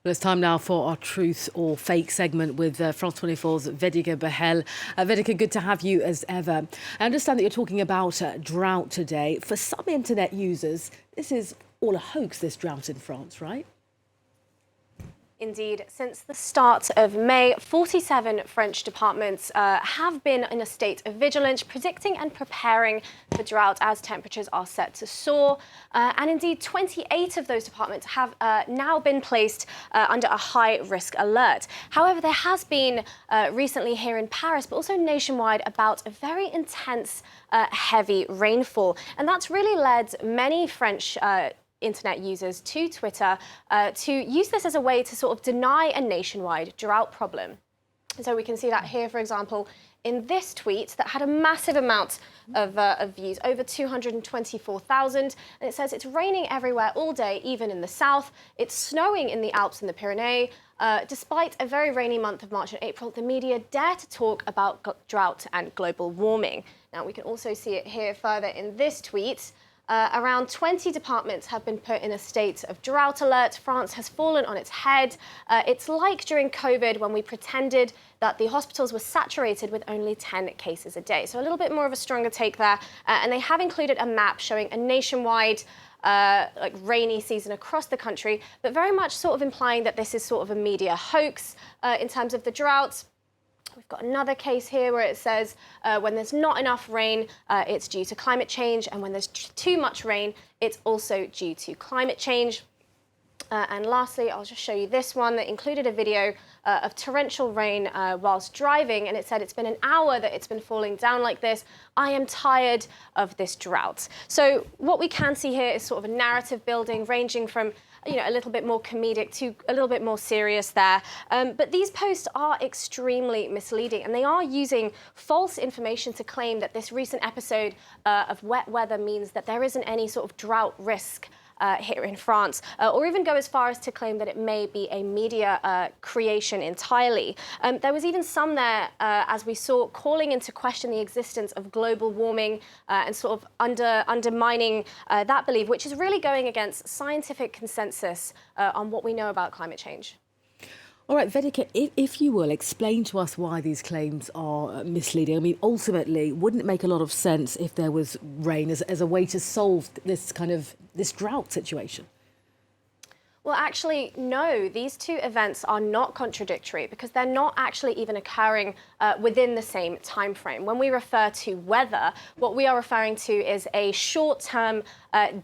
Well, it's time now for our Truth or Fake segment with France 24's Vedika Bahl. Vedika, good to have you as ever. I understand that you're talking about drought today. For some internet users, this is all a hoax, this drought in France, right? Indeed, since the start of May, 47 French departments have been in a state of vigilance, predicting and preparing for drought as temperatures are set to soar. And indeed, 28 of those departments have now been placed under a high-risk alert. However, there has been recently here in Paris, but also nationwide, about a very intense, heavy rainfall. And that's really led many French internet users to Twitter to use this as a way to sort of deny a nationwide drought problem. So we can see that here, for example, in this tweet that had a massive amount of views, over 224,000. And it says it's raining everywhere all day, even in the south. It's snowing in the Alps and the Pyrenees. Despite a very rainy month of March and April, the media dare to talk about drought and global warming. Now, we can also see it here further in this tweet. Around 20 departments have been put in a state of drought alert. France has fallen on its head. It's like during COVID when we pretended that the hospitals were saturated with only 10 cases a day. So a little bit more of a stronger take there. And they have included a map showing a nationwide rainy season across the country, but very much sort of implying that this is sort of a media hoax in terms of the drought. We've got another case here where it says when there's not enough rain, it's due to climate change, and when there's too much rain, it's also due to climate change. And lastly, I'll just show you this one that included a video of torrential rain whilst driving, and it said it's been an hour that it's been falling down like this. I am tired of this drought. So what we can see here is sort of a narrative building ranging from a little bit more comedic to a little bit more serious there. But these posts are extremely misleading, and they are using false information to claim that this recent episode of wet weather means that there isn't any sort of drought risk here in France, or even go as far as to claim that it may be a media creation entirely. There was even some there, as we saw, calling into question the existence of global warming and sort of undermining that belief, which is really going against scientific consensus on what we know about climate change. All right, Vedika, if you will, explain to us why these claims are misleading. I mean, ultimately, wouldn't it make a lot of sense if there was rain as a way to solve this drought situation? Well, actually, no, these two events are not contradictory because they're not actually even occurring within the same time frame. When we refer to weather, what we are referring to is a short-term,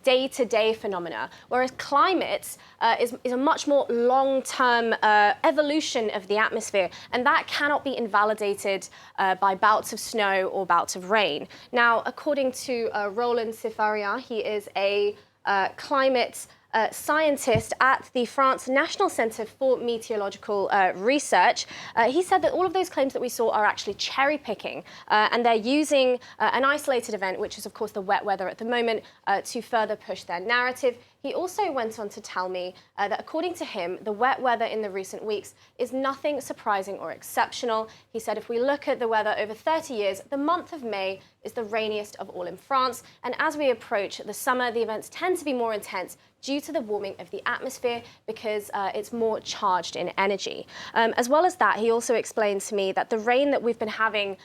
day-to-day phenomena, whereas climate is a much more long-term evolution of the atmosphere, and that cannot be invalidated by bouts of snow or bouts of rain. Now, according to Roland Sifarian, he is a climate scientist at the France National Centre for Meteorological Research. He said that all of those claims that we saw are actually cherry picking, and they're using an isolated event, which is of course the wet weather at the moment, to further push their narrative. He also went on to tell me that according to him, the wet weather in the recent weeks is nothing surprising or exceptional. He said if we look at the weather over 30 years, the month of May is the rainiest of all in France. And as we approach the summer, the events tend to be more intense due to the warming of the atmosphere because it's more charged in energy. As well as that, he also explained to me that the rain that we've been having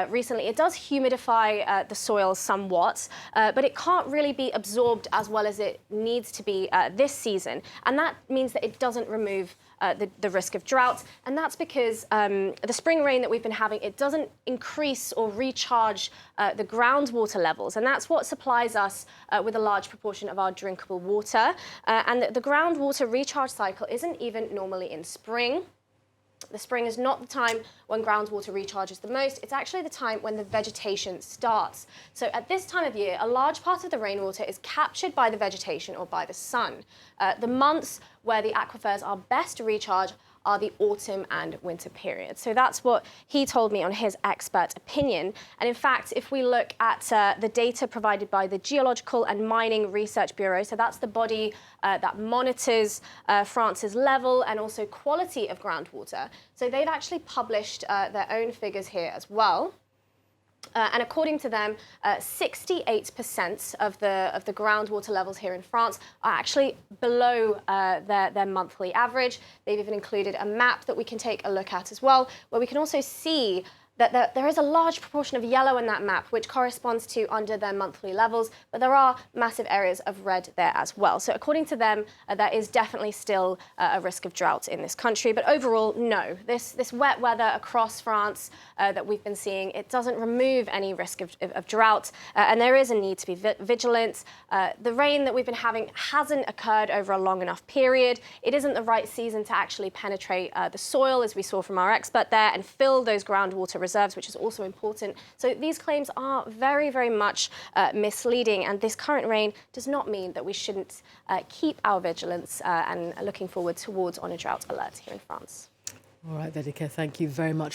recently, it does humidify the soil somewhat, but it can't really be absorbed as well as it needs to be this season. And that means that it doesn't remove the risk of drought. And that's because the spring rain that we've been having, it doesn't increase or recharge the groundwater levels. And that's what supplies us with a large proportion of our drinkable water. And the groundwater recharge cycle isn't even normally in spring. The spring is not the time when groundwater recharges the most. It's actually the time when the vegetation starts. So at this time of year, a large part of the rainwater is captured by the vegetation or by the sun. The months where the aquifers are best recharged are the autumn and winter periods. So that's what he told me on his expert opinion. And in fact, if we look at the data provided by the Geological and Mining Research Bureau, so that's the body that monitors France's level and also quality of groundwater. So they've actually published their own figures here as well. And according to them, 68% of the groundwater levels here in France are actually below their monthly average. They've even included a map that we can take a look at as well, where we can also see that there is a large proportion of yellow in that map, which corresponds to under their monthly levels, but there are massive areas of red there as well. So according to them, there is definitely still a risk of drought in this country. But overall, no. This wet weather across France that we've been seeing, it doesn't remove any risk of drought, and there is a need to be vigilant. The rain that we've been having hasn't occurred over a long enough period. It isn't the right season to actually penetrate the soil, as we saw from our expert there, and fill those groundwater reserves, which is also important. So these claims are very, very much misleading, and this current rain does not mean that we shouldn't keep our vigilance and looking forward towards on a drought alert here in France. All right, Vedika, thank you very much.